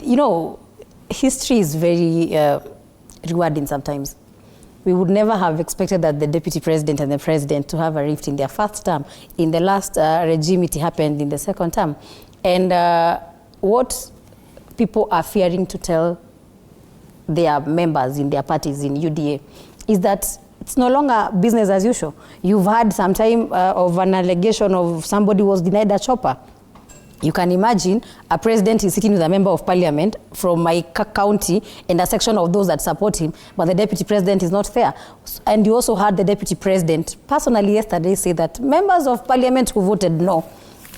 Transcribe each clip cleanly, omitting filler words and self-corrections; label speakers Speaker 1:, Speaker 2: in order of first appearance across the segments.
Speaker 1: you know, history is very rewarding sometimes. We would never have expected that the deputy president and the president to have a rift in their first term. In the last regime, it happened in the second term. And what people are fearing to tell their members in their parties in UDA is that it's no longer business as usual. You've had some time of an allegation of somebody was denied a chopper. You can imagine a president is sitting with a member of parliament from my county and a section of those that support him, but the deputy president is not there. And you also heard the deputy president personally yesterday say that members of parliament who voted no,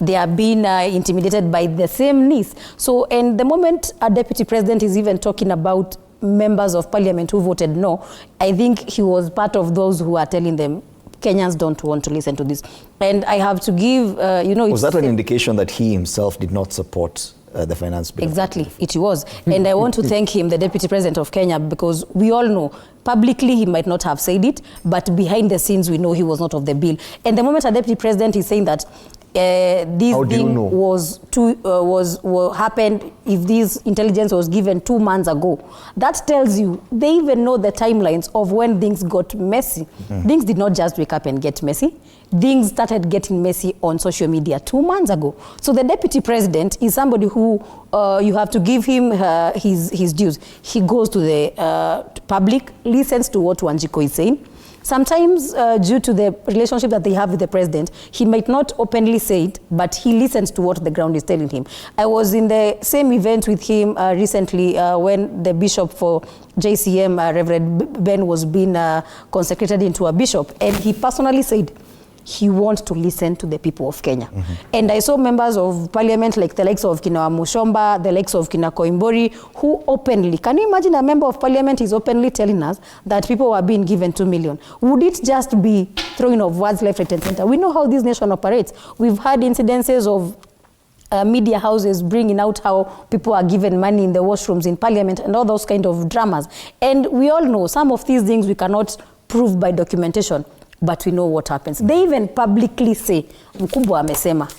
Speaker 1: they are being intimidated by the same niece. So, and the moment a deputy president is even talking about members of parliament who voted no, I think he was part of those who are telling them, Kenyans don't want to listen to this. And I have to give, you know...
Speaker 2: Was that an indication that he himself did not support the finance bill?
Speaker 1: Exactly, it was. And I want to thank him, the Deputy President of Kenya, because we all know, publicly he might not have said it, but behind the scenes we know he was not of the bill. And the moment a Deputy President is saying that this thing happened if this intelligence was given 2 months ago, that tells you they even know the timelines of when things got messy. Things did not just wake up and get messy. Things started getting messy on social media 2 months ago. So the deputy president is somebody who you have to give him his dues. He goes to the public, listens to what Wanjiko is saying. Sometimes, due to the relationship that they have with the president, he might not openly say it, but he listens to what the ground is telling him. I was in the same event with him recently when the bishop for JCM, Reverend Ben, was being consecrated into a bishop, and he personally said he wants to listen to the people of Kenya. And I saw members of parliament like the likes of Kina Mushomba, the likes of Kina Koimburi, who openly, can you imagine a member of parliament is openly telling us that people were being given 2 million? Would it just be throwing of words left, right, and center? We know how this nation operates. We've had incidences of media houses bringing out how people are given money in the washrooms in parliament and all those kind of dramas. And we all know some of these things we cannot prove by documentation, but we know what happens. They even publicly say, mkubwa amesema.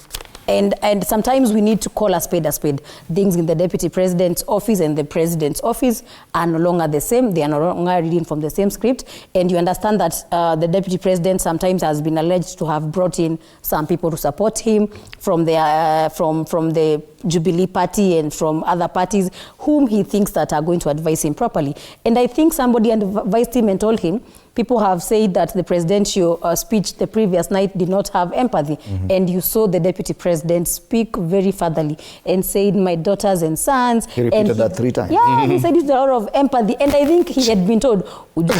Speaker 1: And sometimes we need to call a spade a spade. Things in the deputy president's office and the president's office are no longer the same. They are no longer reading from the same script. And you understand that the deputy president sometimes has been alleged to have brought in some people to support him from the Jubilee Party and from other parties whom he thinks that are going to advise him properly. And I think somebody advised him and told him, people have said that the presidential speech the previous night did not have empathy. And you saw the deputy president speak very fatherly and said, my daughters and sons.
Speaker 2: He repeated that 3 times.
Speaker 1: Yeah, he said it's a lot of empathy. And I think he had been told, and he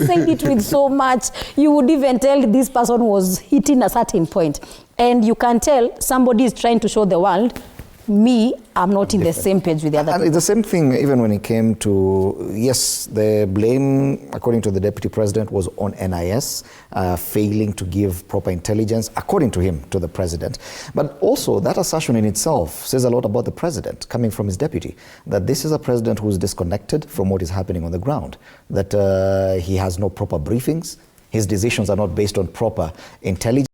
Speaker 1: said it with so much. You would even tell this person was hitting a certain point. And you can tell somebody is trying to show the world, me, I'm not in the same page with the other people.
Speaker 2: It's the same thing even when it came to, yes, the blame, according to the deputy president, was on NIS, failing to give proper intelligence, according to him, to the president. But also, that assertion in itself says a lot about the president, coming from his deputy, that this is a president who is disconnected from what is happening on the ground, that he has no proper briefings, his decisions are not based on proper intelligence.